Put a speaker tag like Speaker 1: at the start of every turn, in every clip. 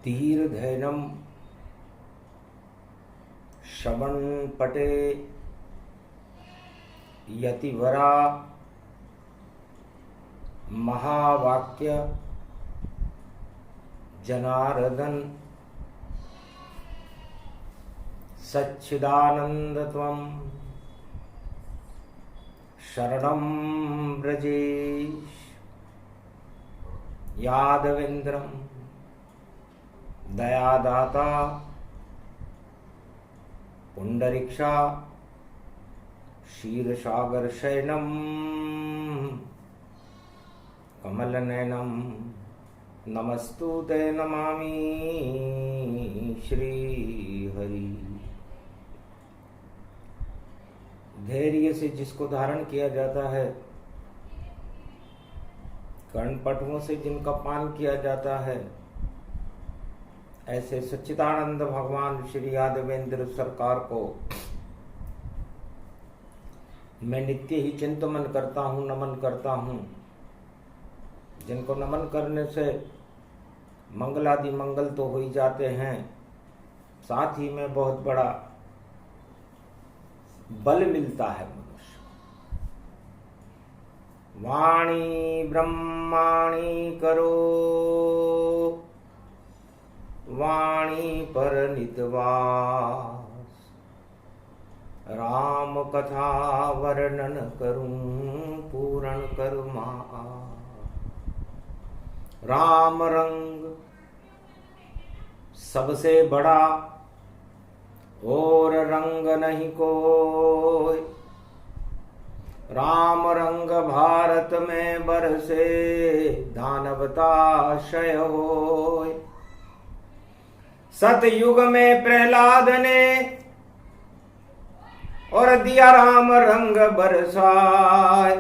Speaker 1: धीर्धैनम श्रवणपटे यतिवरा महावाक्य जनार्दन सच्चिदानंदत्वं शरणं व्रजेश यादवेन्द्रं दयादाता पुंडरीक्षा क्षीरसागर शयनम कमलनयनम नमस्तुते नमामि श्री हरि। धैर्य से जिसको धारण किया जाता है, कर्णपटुओं से जिनका पान किया जाता है, ऐसे सच्चिदानंद भगवान श्री यादवेंद्र सरकार को मैं नित्य ही चिंतन करता हूँ, नमन करता हूँ। जिनको नमन करने से मंगलादि मंगल तो हो ही जाते हैं, साथ ही में बहुत बड़ा बल मिलता है मनुष्य। वाणी ब्रह्माणी करो, वाणी पर नितवास, राम कथा वर्णन करूं पूर्ण करुमा। राम रंग सबसे बड़ा और रंग नहीं कोई। राम रंग भारत में बरसे दानवताशय होय। सतयुग में प्रहलाद ने और दिया राम रंग बरसाए।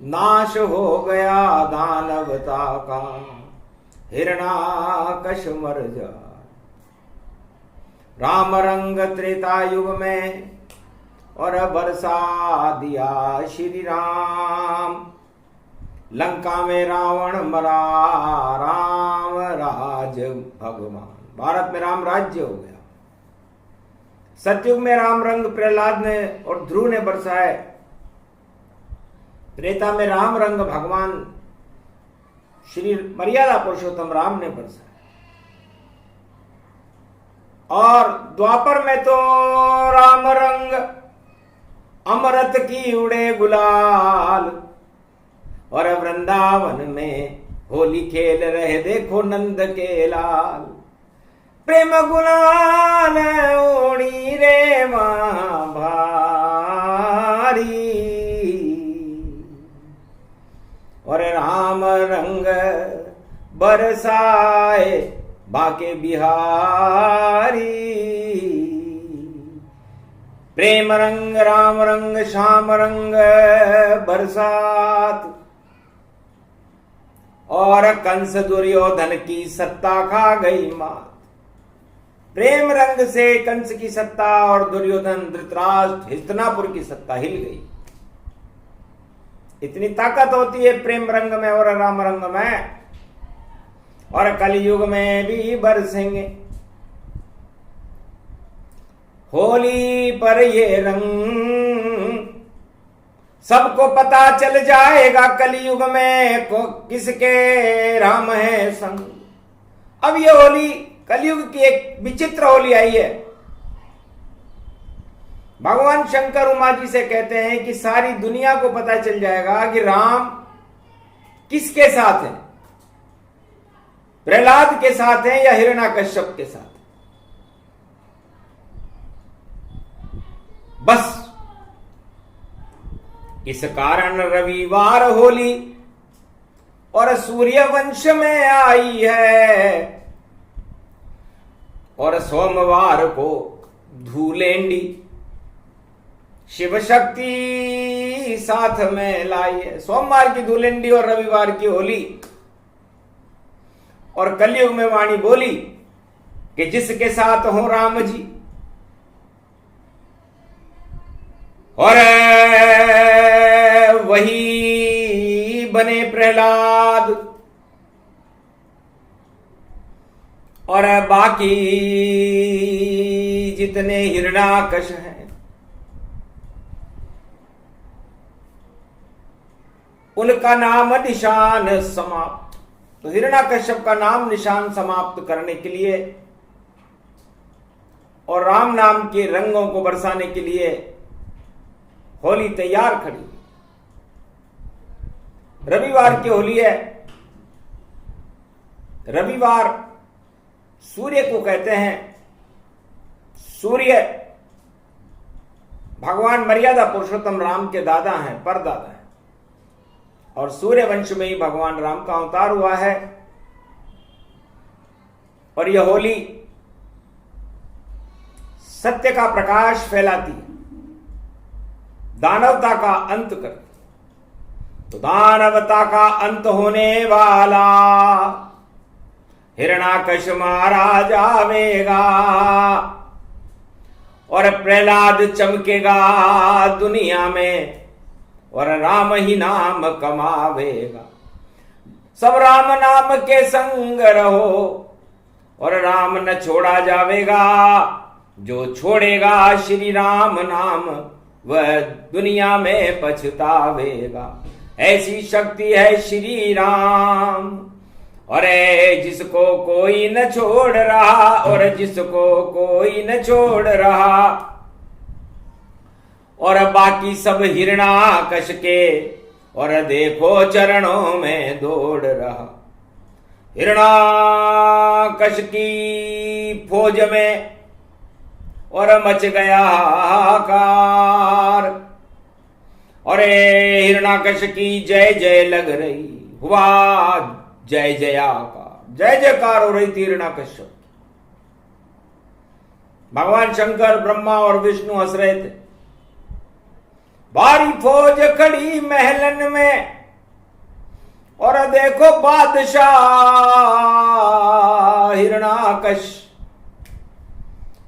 Speaker 1: नाश हो गया दानवता का, हिरणाकश मर जाए। राम रंग त्रेता युग में और बरसा दिया श्री राम। लंका में रावण मरा, राम राज भगवान। भारत में राम राज्य हो गया। सतयुग में राम रंग प्रहलाद ने और ध्रुव ने बरसाए। त्रेता में राम रंग भगवान श्री मर्यादा पुरुषोत्तम राम ने बरसाए। और द्वापर में तो राम रंग अमृत की उड़े गुलाल। और वृंदावन में होली खेल रहे देखो नंद के लाल। प्रेम गुलाल ओढ़ी रे मां भारी। और राम रंग बरसाए बाके बिहारी। प्रेम रंग राम रंग श्याम रंग बरसात। और कंस दुर्योधन की सत्ता खा गई मात। प्रेम रंग से कंस की सत्ता और दुर्योधन धृतराष्ट्र हस्तिनापुर की सत्ता हिल गई। इतनी ताकत होती है प्रेम रंग में और राम रंग में। और कलयुग में भी बरसेंगे होली पर ये रंग। सबको पता चल जाएगा कलयुग में को किसके राम है संग। अब ये होली कलयुग की एक विचित्र होली आई है। भगवान शंकर उमा जी से कहते हैं कि सारी दुनिया को पता चल जाएगा कि राम किसके साथ है, प्रहलाद के साथ है या हिरण्याकश्यप के साथ। बस इस कारण रविवार होली और सूर्य वंश में आई है। और सोमवार को धूलेंडी शिव शक्ति साथ में लाई है। सोमवार की धूलेंडी और रविवार की होली। और कलयुग में वाणी बोली कि जिसके साथ हो राम जी और वही बने प्रहलाद। और बाकी जितने हिरण्याकश हैं उनका नाम निशान समाप्त। तो हिरण्याकश्यप का नाम निशान समाप्त करने के लिए और राम नाम के रंगों को बरसाने के लिए होली तैयार खड़ी। रविवार की होली है। रविवार सूर्य को कहते हैं। सूर्य भगवान मर्यादा पुरुषोत्तम राम के दादा हैं, परदादा हैं, और सूर्य वंश में ही भगवान राम का अवतार हुआ है। और यह होली सत्य का प्रकाश फैलाती है, दानवता का अंत करती। तो दानवता का अंत होने वाला हिरण्याकश मारा जावेगा और प्रहलाद चमकेगा दुनिया में और राम ही नाम कमावेगा। सब राम नाम के संग रहो और राम न छोड़ा जावेगा। जो छोड़ेगा श्री राम नाम वह दुनिया में पछतावेगा। ऐसी शक्ति है श्री राम। और जिसको कोई न छोड़ रहा और जिसको कोई न छोड़ रहा और बाकी सब हिरण्याकश के और देखो चरणों में दौड़ रहा। हिरण्याकश की फौज में और मच गया हाहाकार और हिरण्याकश की जय जय लग रही। हुआ जय जयाकार, जय जयकार हो रही थी हिरण्याकश्यप। भगवान शंकर ब्रह्मा और विष्णु हंस रहे थे। भारी फौज खड़ी महलन में और देखो बादशाह हिरण्याकश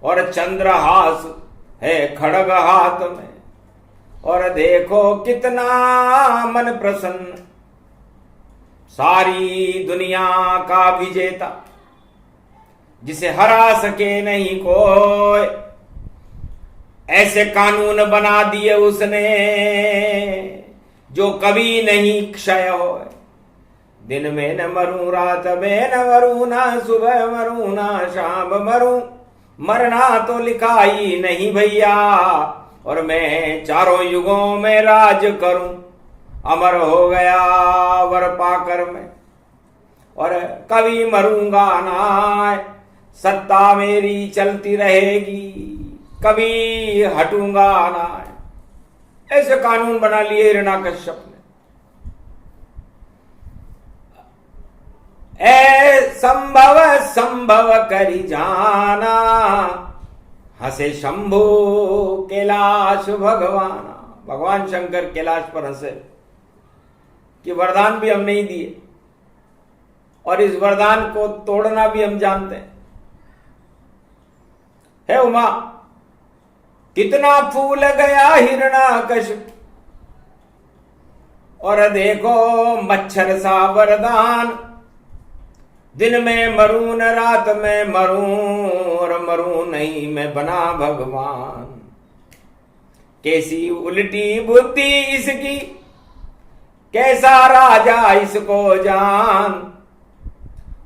Speaker 1: और चंद्रहास है खड़ग हाथ में और देखो कितना मन प्रसन्न। सारी दुनिया का विजेता जिसे हरा सके नहीं कोई, ऐसे कानून बना दिए उसने जो कभी नहीं क्षय हो। दिन में न मरूं, रात में न मरूं, ना सुबह मरूं ना शाम मरूं, मरना तो लिखा ही नहीं भैया और मैं चारों युगों में राज करूं। अमर हो गया वर पाकर मैं और कभी मरूंगा ना, सत्ता मेरी चलती रहेगी, कभी हटूंगा ना। ऐसे कानून बना लिए हिरण्याकश्यप ने। ए संभव संभव करी जाना, हंसे शंभु कैलाश भगवाना। भगवान शंकर कैलाश पर हंसे कि वरदान भी हम नहीं दिए और इस वरदान को तोड़ना भी हम जानते हैं। है उमा, कितना फूल गया हिरण्याकश और देखो मच्छर सा वरदान। दिन में मरूं न रात में मरूं और मरूं नहीं मैं बना भगवान। कैसी उल्टी बुद्धि इसकी, कैसा राजा इसको जान।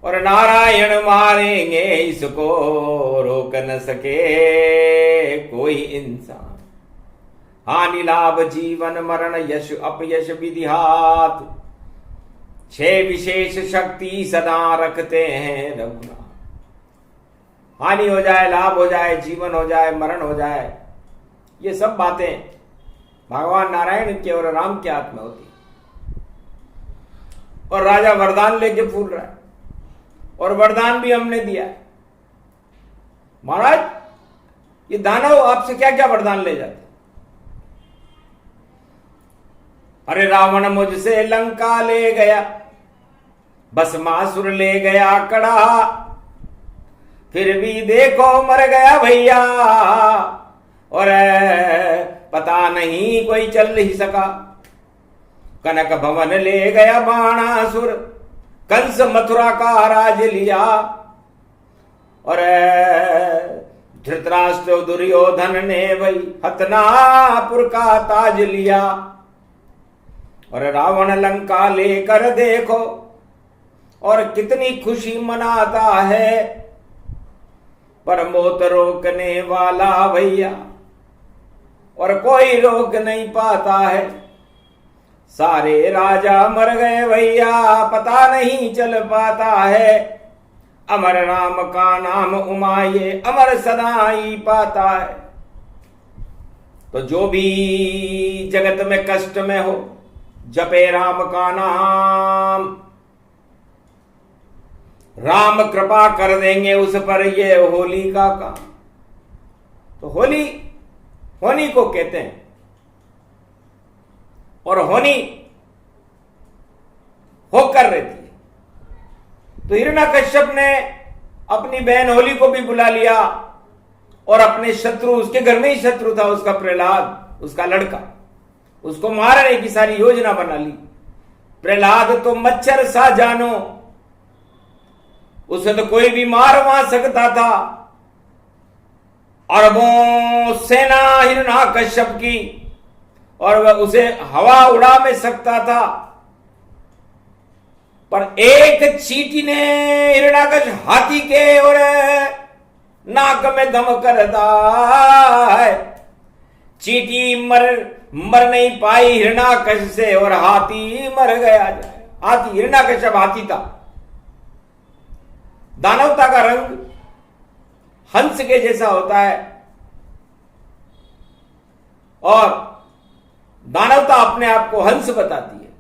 Speaker 1: और नारायण मारेंगे इसको, रोक न सके कोई इंसान। हानि लाभ जीवन मरण यश अपयश विधि हाथ, 6 विशेष शक्ति सदा रखते हैं रघुनाथ। हानि हो जाए, लाभ हो जाए, जीवन हो जाए, मरण हो जाए, ये सब बातें भगवान नारायण के और राम के हाथ में होती। और राजा वरदान लेके फूल रहा है और वरदान भी हमने दिया है। महाराज ये दानव आपसे क्या क्या वरदान ले जाते। अरे रावण मुझसे लंका ले गया, भस्मासुर ले गया कड़ा, फिर भी देखो मर गया भैया और पता नहीं कोई चल ही सका। कनक भवन ले गया बाणासुर, कंस मथुरा का राज लिया और धृतराष्ट्र दुर्योधन ने भाई हतनापुर का ताज लिया, और रावण लंका लेकर देखो और कितनी खुशी मनाता है, पर मौत रोकने वाला भैया और कोई रोक नहीं पाता है। सारे राजा मर गए भैया, पता नहीं चल पाता है। अमर राम का नाम उमाये अमर सदा ही पाता है। तो जो भी जगत में कष्ट में हो, जपे राम का नाम, राम कृपा कर देंगे उस पर। ये होली का काम। तो होली होनी को कहते हैं, और होनी होकर रहती है। तो हिरण्यकश्यप ने अपनी बहन होली को भी बुला लिया, और अपने शत्रु, उसके घर में ही शत्रु था उसका प्रहलाद, उसका लड़का, उसको मारने की सारी योजना बना ली। प्रहलाद तो मच्छर सा जानो, उसे तो कोई भी मार वहां सकता था। अरबों सेना हिरण्यकश्यप की, और वह उसे हवा उड़ा में सकता था, पर एक चींटी ने हिरण्यकश्यप हाथी के और नाक में दम कर दा है। चींटी मर नहीं पाई हिरण्यकश्यप से, और हाथी मर गया। हाथी, हिरण्यकश्यप हाथी था। दानवता का रंग हंस के जैसा होता है, और दानवता अपने आप को हंस बताती है,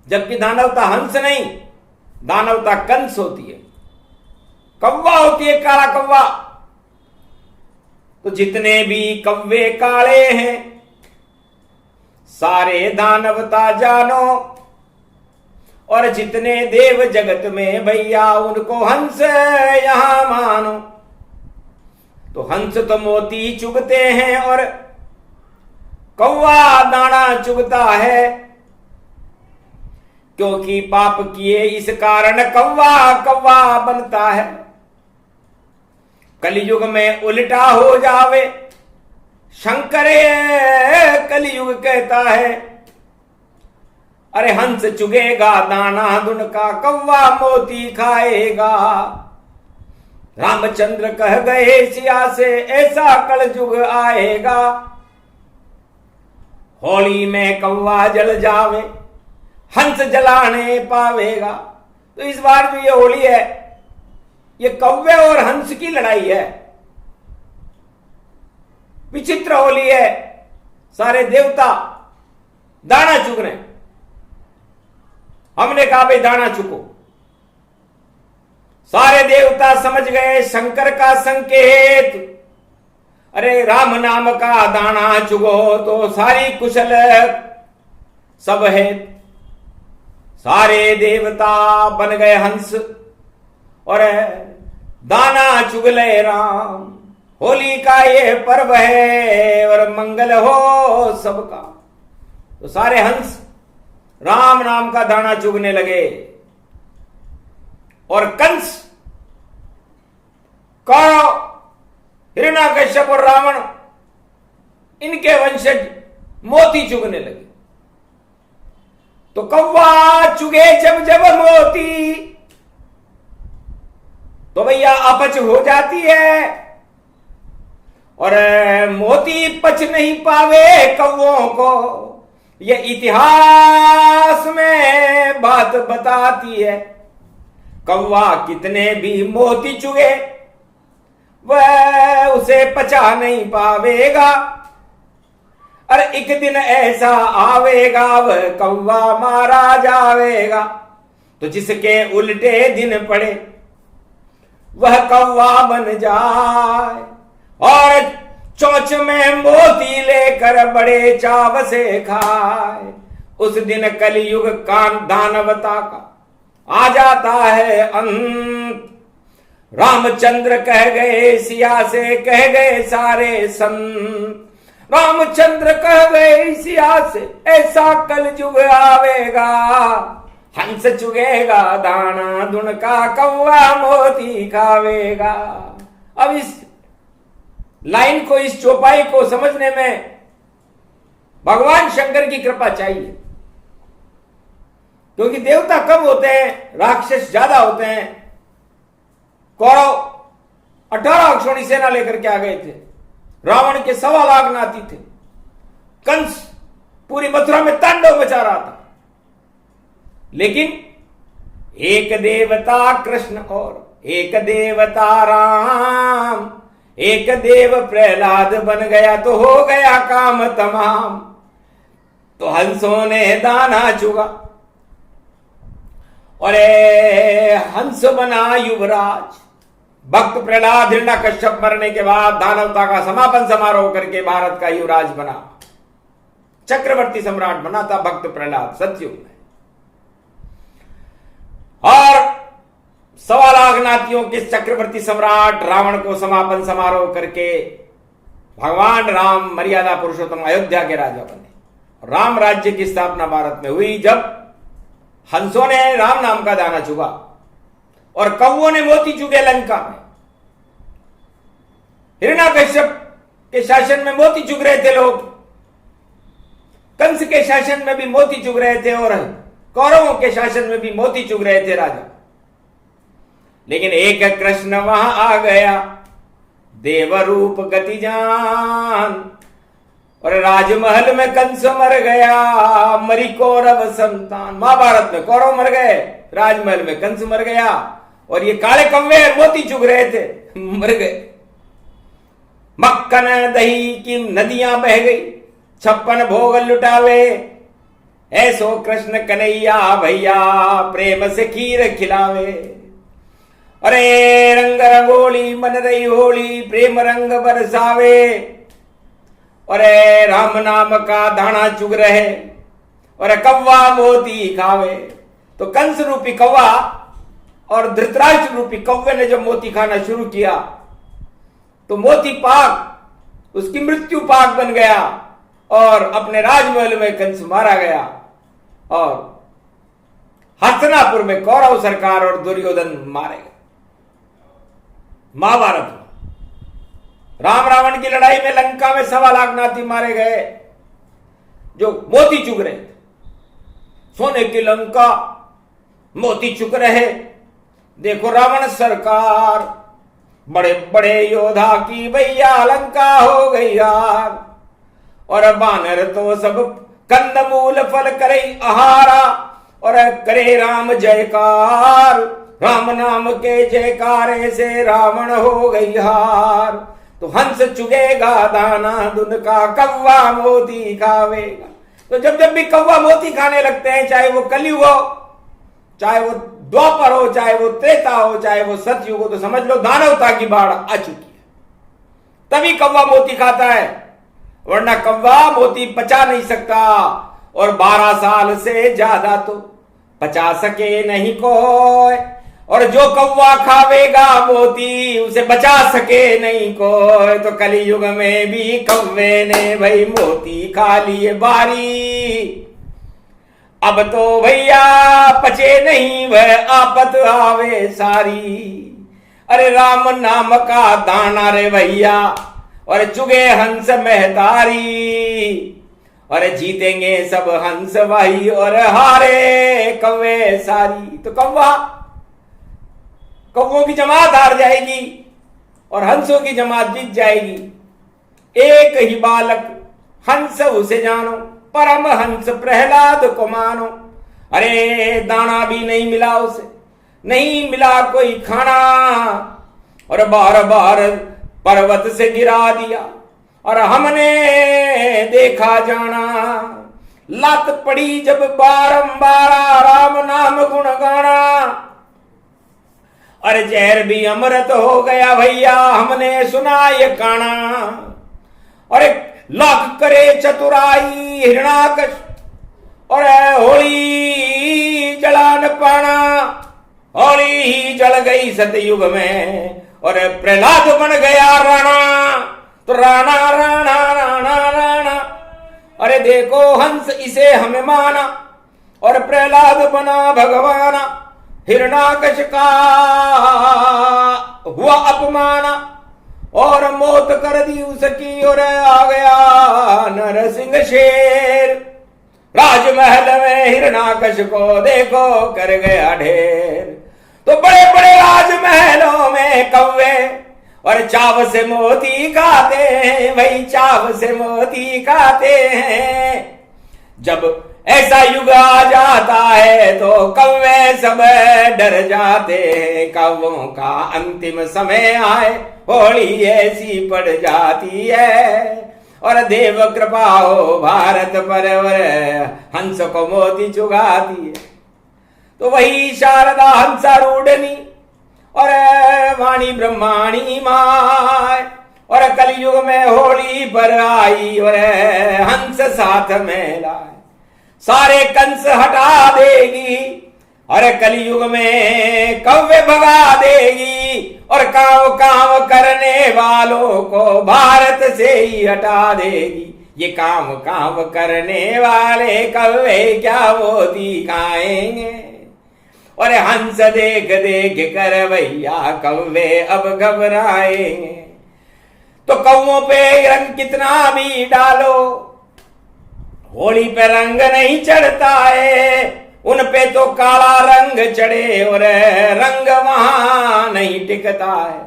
Speaker 1: जबकि दानवता हंस नहीं, दानवता कंस होती है, कौवा होती है, काला कौवा। तो जितने भी कौवे काले हैं, सारे दानवता जानो, और जितने देव जगत में भैया उनको हंस यहां मानो। तो हंस तो मोती चुगते हैं, और कौवा दाना चुगता है, क्योंकि पाप किए इस कारण कौवा कौवा बनता है। कलयुग में उल्टा हो जावे, शंकर कलयुग कहता है, अरे हंस चुगेगा दाना दुन का, कौवा मोती खाएगा। रामचंद्र कह गए सिया से, ऐसा कलयुग आएगा। होली में कौवा जल जावे, हंस जलाने पावेगा। तो इस बार जो ये होली है, ये कौवे और हंस की लड़ाई है। विचित्र होली है। सारे देवता दाना चुग रहे। हमने कहा भाई दाना चुको। सारे देवता समझ गए शंकर का संकेत, अरे राम नाम का दाना चुगो तो सारी कुशल सब है। सारे देवता बन गए हंस और दाना चुग ले राम। होली का ये पर्व है और मंगल हो सबका। तो सारे हंस राम नाम का दाना चुगने लगे और कंस कौरव हिरण्यकश्यप और रावण इनके वंशज मोती चुगने लगे। तो कौवा चुगे जब जब मोती तो भैया अपच हो जाती है और मोती पच नहीं पावे कौवों को। ये इतिहास में बात बताती है। कौवा कितने भी मोती चुगे वह उसे पचा नहीं पावेगा और एक दिन ऐसा आवेगा वह कौवा मारा जावेगा। तो जिसके उल्टे दिन पड़े वह कौवा बन जाए और चोंच में मोती लेकर बड़े चाव से खाए। उस दिन कलयुग का दानवता का आ जाता है अंत। रामचंद्र कह गए सिया से, कह गए सारे संत। रामचंद्र कह गए सिया से, ऐसा कलयुग आवेगा हंस चुगेगा दाना दुन का, कौवा मोती खावेगा। अब इस लाइन को, इस चौपाई को समझने में भगवान शंकर की कृपा चाहिए, क्योंकि देवता कम होते हैं, राक्षस ज्यादा होते हैं। कौरव 18 अक्षौणी सेना लेकर के आ गए थे, रावण के 1.25 लाख नाती थे, कंस पूरी मथुरा में तांडव मचा रहा था, लेकिन एक देवता कृष्ण और एक देवता राम, एक देव प्रहलाद बन गया तो हो गया काम तमाम। तो हंसों ने दाना चुगा और हंस बना युवराज। भक्त प्रहलाद हिरण्यकश्यप मरने के बाद दानवता का समापन समारोह करके भारत का युवराज बना, चक्रवर्ती सम्राट बना था भक्त प्रहलाद सतयुग में। और 1.25 लाख नातियों के चक्रवर्ती सम्राट रावण को समापन समारोह करके भगवान राम मर्यादा पुरुषोत्तम अयोध्या के राजा बने। राम राज्य की स्थापना भारत में हुई जब हंसों ने राम नाम का दाना चुगा और कौवों ने मोती चुगे लंका में। हिरण्यकश्यप के शासन में मोती चुग रहे थे लोग, कंस के शासन में भी मोती चुग रहे थे और कौरवों के शासन में भी मोती चुग रहे थे राजा। लेकिन एक कृष्ण वहां आ गया, देवरूप गति जान, और राजमहल में कंस मर गया, मरी कौरव संतान। महाभारत में कौरव मर गए, राजमहल में कंस मर गया, और ये काले कौवे मोती चुग रहे थे, मर गए। मक्खन दही की नदियां बह गई, 56 भोग लुटावे, ऐसो कृष्ण कन्हैया भैया प्रेम से खीर खिलावे। अरे रंग रंगोली मन रही होली, प्रेम रंग बरसावे, अरे राम नाम का दाना चुग रहे, और कौवा मोती खावे। तो कंस रूपी कौवा और धृतराष्ट्र रूपी कौवे ने जब मोती खाना शुरू किया तो मोती पाक उसकी मृत्यु पाक बन गया और अपने राजमहल में कंस मारा गया। और हस्तिनापुर में कौरव सरकार और दुर्योधन मारे गए। महाभारत में राम रावण की लड़ाई में लंका में 1.25 लाख नाती मारे गए जो मोती चुग रहे थे। सोने की लंका मोती चुग रहे। देखो रावण सरकार, बड़े बड़े योद्धा की भैया लंका हो गई यार, और बानर तो सब कंदमूल फल करे आहारा, और करे राम जयकार, राम नाम के जयकारे से रावण हो गई हार। तो हंस चुगेगा दाना दुन का, कौवा मोती खावेगा। तो जब जब भी कौवा मोती खाने लगते हैं, चाहे वो कलयुग हो, चाहे वो द्वापर हो, चाहे वो त्रेता हो, चाहे वो सतयुग हो, तो समझ लो दानवता की बाढ़ आ चुकी है। तभी कौवा मोती खाता है, वरना कौवा मोती पचा नहीं सकता, और 12 साल से ज्यादा तो पचा सके नहीं कोई, और जो कौवा खावेगा मोती उसे बचा सके नहीं कोई। तो कलयुग में भी कौवे ने भाई मोती खा लिए बारी, अब तो भैया पचे नहीं वह आफत आवे सारी। अरे राम नाम का दाना रे भैया, और चुगे हंस महतारी, और जीतेंगे सब हंस भाई और हारे कौवे सारी। तो कौवों की जमात हार जाएगी और हंसों की जमात जीत जाएगी। एक ही बालक हंस उसे जानो, परम हंस प्रहलाद को मानो। अरे दाना भी नहीं मिला उसे, नहीं मिला कोई खाना, और बार बार पर्वत से गिरा दिया, और हमने देखा जाना। लत पड़ी जब बारंबार राम नाम गुण गाना, अरे जहर भी अमृत हो गया भैया हमने सुना ये काना। और एक लाख करे चतुराई हिरणाकश, और होली जला न पाना। होली ही जल गई सतयुग में, और प्रहलाद बन गया राणा। तो राणा राणा राणा राणा, अरे देखो हंस इसे हमें माना, और प्रहलाद बना भगवान, हिरणाकश का हुआ अपमाना, और मौत कर दी उसकी, और आ गया नरसिंह शेर। राजमहल में हिरणाकश को देखो कर गया ढेर। तो बड़े बड़े राजमहलों में कौवे और चाव से मोती खाते हैं, वही चाव से मोती खाते हैं। जब ऐसा युग आ जाता है तो कौवे सब डर जाते हैं। कौवों का अंतिम समय आए, होली ऐसी पड़ जाती है, और देव कृपा हो भारत पर, हंस को मोती चुगाती है। तो वही शारदा हंसारूढ़नी और वाणी ब्रह्माणी माय, और कलयुग में होली पर आई, और हंस साथ में लाए। सारे कंस हटा देगी, और कलयुग में कौवे भगा देगी, और काव काव करने वालों को भारत से ही हटा देगी। ये काम काम करने वाले कौवे क्या मोती खाएंगे, और हंस देख देख कर भैया कौवे अब घबराएंगे। तो कौवों पे रंग कितना भी डालो, होली पे रंग नहीं चढ़ता है। उन पे तो काला रंग चढ़े, और रंग वहां नहीं टिकता है।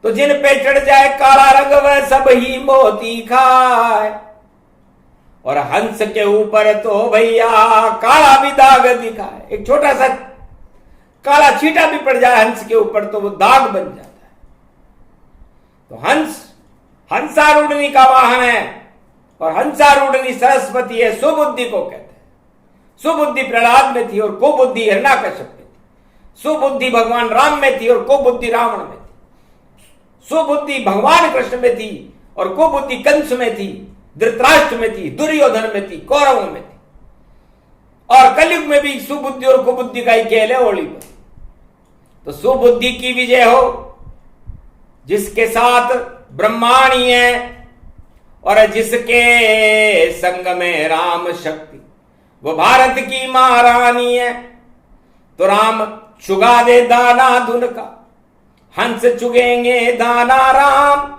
Speaker 1: तो जिन पे चढ़ जाए काला रंग वह सब ही मोती खाए, और हंस के ऊपर तो भैया काला भी दाग दिखाए। एक छोटा सा काला छींटा भी पड़ जाए हंस के ऊपर तो वो दाग बन जाता है। तो हंस हंसारूढ़नी का वाहन है, और हंसारूढ़नी सरस्वती है, सुबुद्धि को कहते हैं। सुबुद्धि प्रहलाद में थी और कुबुद्धि हिरण्याकश्यप में थी। सुबुद्धि भगवान राम में थी और कुबुद्धि रावण में थी। सुबुद्धि भगवान कृष्ण में थी और कुबुद्धि कंस में थी, धृतराष्ट्र में थी, दुर्योधन में थी, कौरवों में थी। और कलयुग में भी सुबुद्धि और कुबुद्धि का ही खेल है होली पर। तो सुबुद्धि की विजय हो, जिसके साथ ब्रह्माणी है, और जिसके संग में राम शक्ति, वो भारत की महारानी है। तो राम चुगा दे दाना धुन का, हंस चुगेंगे दाना राम,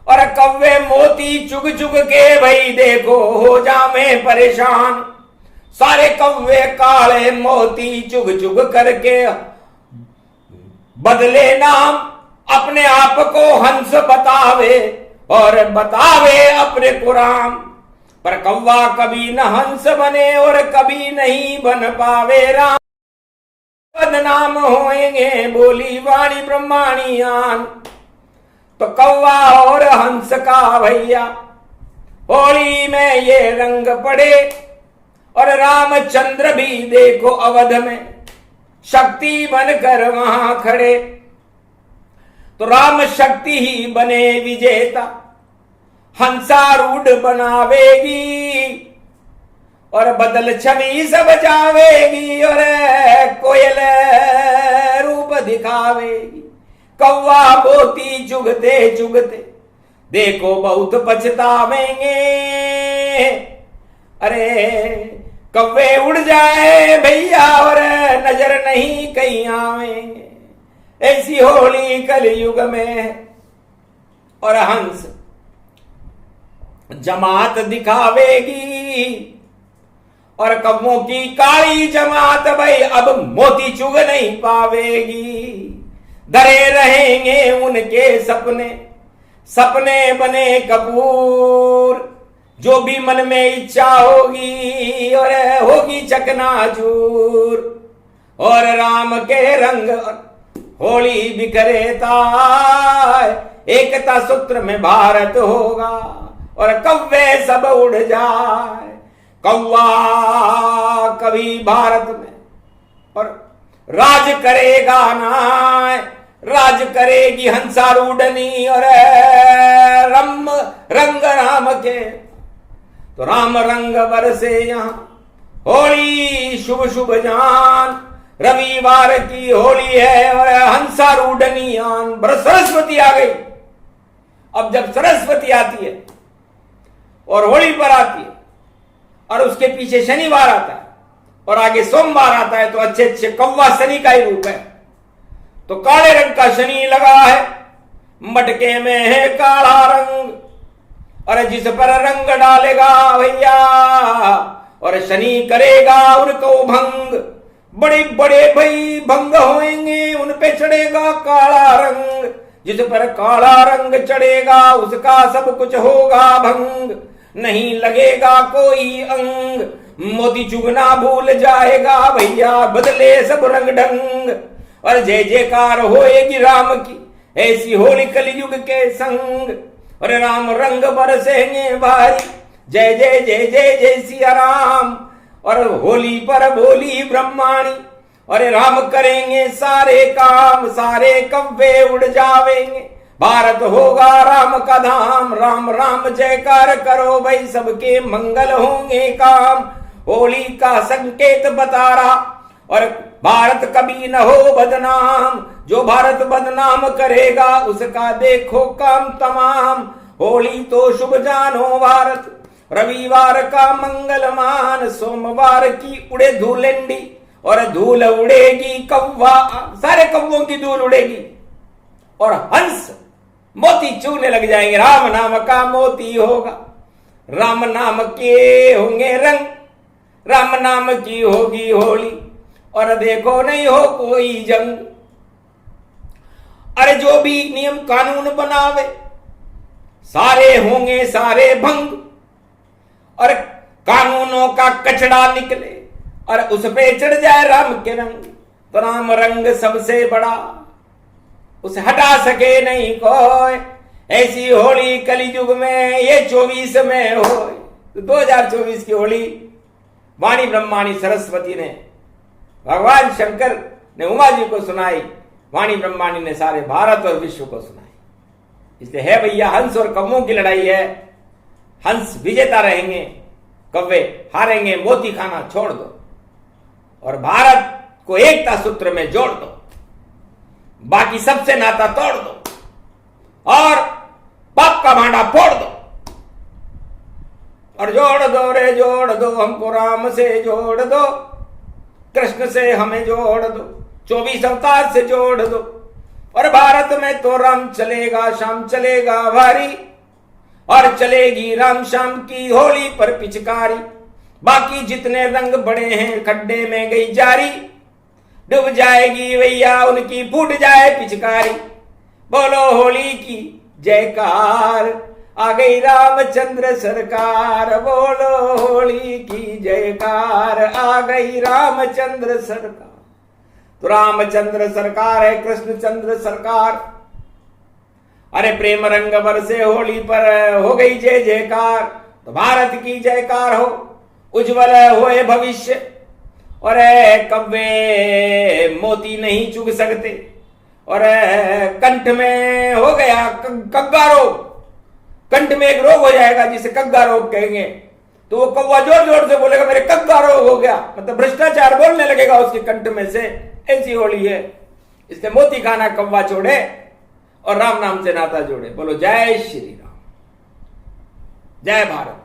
Speaker 1: और कौवे मोती चुग चुग के भाई देखो हो जावे परेशान। सारे कौवे काले मोती चुग चुग करके बदले नाम, अपने आप को हंस बतावे और बतावे अपने को राम। पर कौवा कभी न हंस बने और कभी नहीं बन पावे राम। बदनाम होएंगे बोली वाणी ब्रह्माणियान। तो कौवा और हंस का भैया होली में ये रंग पड़े, और रामचंद्र भी देखो अवध में शक्ति बनकर वहां खड़े। तो राम शक्ति ही बने विजेता, हंसारूढ़ बनावेगी, और बदल छवि सब जावेगी, और कोयल रूप दिखावेगी। कौवा मोती चुगते चुगते देखो बहुत पछतावेंगे। अरे कौवे उड़ जाए भैया और नजर नहीं कहीं आवेंगे। ऐसी होली कलयुग में, और हंस जमात दिखावेगी, और कौवों की काली जमात भाई अब मोती चुग नहीं पावेगी। धरे रहेंगे उनके सपने, सपने बने कपूर। जो भी मन में इच्छा होगी और होगी चकनाचूर, और राम के रंग होली बिखरेता, एकता सूत्र में भारत होगा, और कौवे सब उड़ जाए। कौवा कभी भारत में और राज करेगा ना, राज करेगी हंसारूढ़नी, और रंग राम के। तो राम रंग बरसे यहाँ होली शुभ शुभ जान। रविवार की होली है और हंसारूढ़नी आन। सरस्वती आ गई। अब जब सरस्वती आती है और होली पर आती है, और उसके पीछे शनिवार आता है, और आगे सोमवार आता है तो अच्छे अच्छे कौवा शनि का ही रूप है। तो काले रंग का शनि लगा है, मटके में है काला रंग, और जिस पर रंग डालेगा भैया और शनि करेगा उनको भंग, बड़े बड़े भाई भंग होंगे, उन पे चढ़ेगा काला रंग, जिस पर काला रंग चढ़ेगा उसका सब कुछ होगा भंग, नहीं लगेगा कोई अंग, मोती चुगना भूल जाएगा भैया, बदले सब रंग ढंग, और जय जयकार होएगी राम की ऐसी होली कलयुग के संग, और राम रंग बरसेंगे भाई, जय जय जय जय जय सिया राम, और होली पर बोली ब्रह्माणी, और राम करेंगे सारे काम, सारे कव्वे उड़ जावेंगे, भारत होगा राम का धाम, राम राम जयकार करो भाई, सबके मंगल होंगे काम, होली का संकेत बता रहा, और भारत कभी न हो बदनाम, जो भारत बदनाम करेगा उसका देखो काम तमाम, होली तो शुभ जानो भारत, रविवार का मंगल मान, सोमवार की उड़े धूलेंडी, और धूल उड़ेगी कौवा, सारे कौवों की धूल उड़ेगी, और हंस मोती चूने लग जाएंगे, राम नाम का मोती होगा, राम नाम के होंगे रंग, राम नाम की होगी होली, और देखो नहीं हो कोई जंग, अरे जो भी नियम कानून बनावे सारे होंगे सारे भंग, और कानूनों का कचड़ा निकले और उस पे चढ़ जाए राम के रंग, तो राम रंग सबसे बड़ा उसे हटा सके नहीं कोई, ऐसी होली कलयुग में ये 24 में हो। तो 2024 की होली वाणी ब्रह्माणी सरस्वती ने भगवान शंकर ने उमा जी को सुनाई, वाणी ब्रह्माणी ने सारे भारत और विश्व को सुनाई। इसलिए है भैया, हंस और कौवों की लड़ाई है, हंस विजेता रहेंगे, कौवे हारेंगे, मोती खाना छोड़ दो और भारत को एकता सूत्र में जोड़ दो, बाकी सबसे नाता तोड़ दो और पाप का भांडा फोड़ दो, और जोड़ दो रे जोड़ दो, हमको राम से जोड़ दो, कृष्ण से हमें जोड़ दो, 24 अवतार से जोड़ दो, और भारत में तो राम चलेगा श्याम चलेगा भारी, और चलेगी राम श्याम की होली पर पिचकारी, बाकी जितने रंग बड़े हैं खड्डे में गई जारी, डूब जाएगी भैया उनकी फूट जाए पिचकारी, बोलो होली की जयकार, आ गई रामचंद्र सरकार, बोलो होली की जयकार, आ गई रामचंद्र सरकार। तो रामचंद्र सरकार है, कृष्णचंद्र सरकार, अरे प्रेम रंग बरसे होली पर हो गई जय जयकार, तो भारत की जयकार हो, उज्जवल होए भविष्य, और कव्वे मोती नहीं चुग सकते, और कंठ में हो गया कग्गा रोग, कंठ में एक रोग हो जाएगा जिसे कग्गा रोग कहेंगे, तो वो कौवा जोर जोर से बोलेगा मेरे कग्गा रोग हो गया, मतलब भ्रष्टाचार बोलने लगेगा उसके कंठ में से, ऐसी होली है। इसलिए मोती खाना कौवा छोड़े और राम नाम से नाता जोड़े। बोलो जय श्री राम, जय भारत।